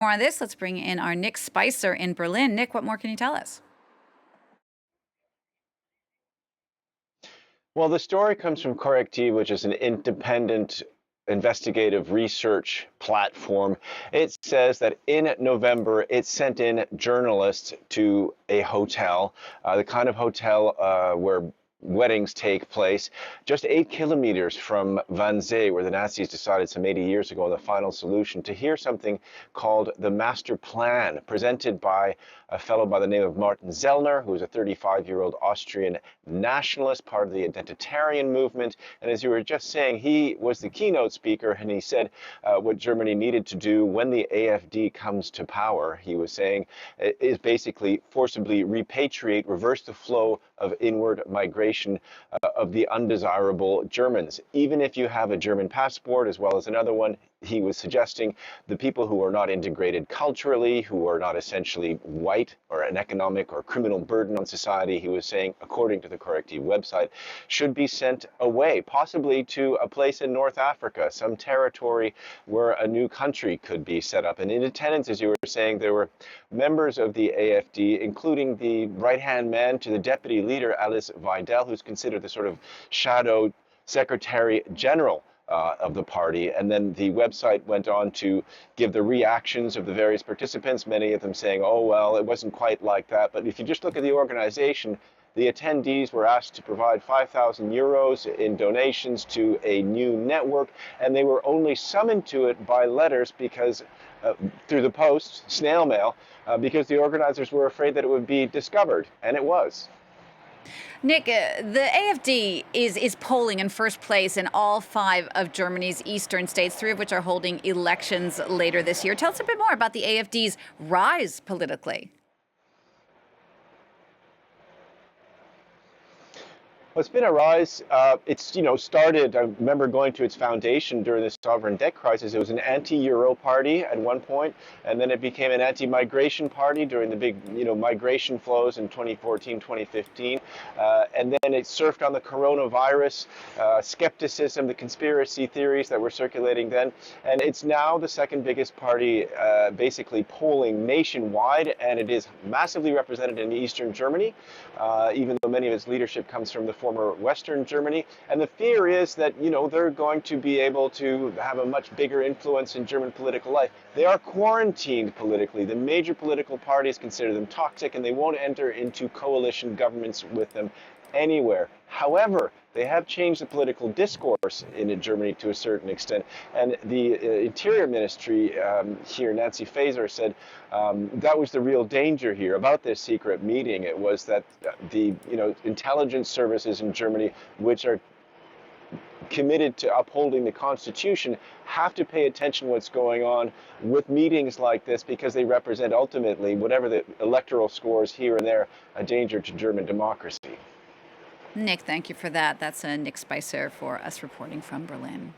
More on this, let's bring in our Nick Spicer in Berlin. Nick, what more can you tell us? Well, the story comes from Correctiv, which is an independent investigative research platform. It says that in November, it sent in journalists to a hotel, the kind of hotel where weddings take place, just 8 kilometers from Wannsee, where the Nazis decided some 80 years ago on the final solution, to hear something called the Master Plan, presented by a fellow by the name of Martin Sellner, who is a 35-year-old Austrian nationalist, part of the identitarian movement. And as you were just saying, he was the keynote speaker, and he said what Germany needed to do when the AfD comes to power, he was saying, is basically forcibly repatriate, reverse the flow of inward migration of the undesirable Germans. Even if you have a German passport as well as another one, he was suggesting the people who are not integrated culturally, who are not essentially white or an economic or criminal burden on society, he was saying, according to the Correctiv website, should be sent away, possibly to a place in North Africa, some territory where a new country could be set up. And in attendance, as you were saying, there were members of the AfD, including the right-hand man to the deputy leader, Alice Weidel, who's considered the sort of shadow secretary general of the party. And then the website went on to give the reactions of the various participants, many of them saying, oh, well, it wasn't quite like that. But if you just look at the organization, the attendees were asked to provide 5,000 euros in donations to a new network, and they were only summoned to it by letters because through the post, snail mail, because the organizers were afraid that it would be discovered, and it was. Nick, the AfD is polling in first place in all 5 of Germany's eastern states, 3 of which are holding elections later this year. Tell us a bit more about the AfD's rise politically. Well, it's been a rise. It's started. I remember going to its foundation during the sovereign debt crisis. It was an anti-euro party at one point, and then it became an anti-migration party during the big migration flows in 2014, 2015, and then it surfed on the coronavirus skepticism, the conspiracy theories that were circulating then, and it's now the second biggest party, basically polling nationwide, and it is massively represented in eastern Germany, even though many of its leadership comes from the former Western Germany. And the fear is that, they're going to be able to have a much bigger influence in German political life. They are quarantined politically. The major political parties consider them toxic, and they won't enter into coalition governments with them anywhere. However, they have changed the political discourse in Germany to a certain extent. And the Interior Ministry here, Nancy Faeser, said that was the real danger here about this secret meeting. It was that the intelligence services in Germany, which are committed to upholding the Constitution, have to pay attention to what's going on with meetings like this, because they represent ultimately, whatever the electoral scores here and there, a danger to German democracy. Nick, thank you for that. That's Nick Spicer for us reporting from Berlin.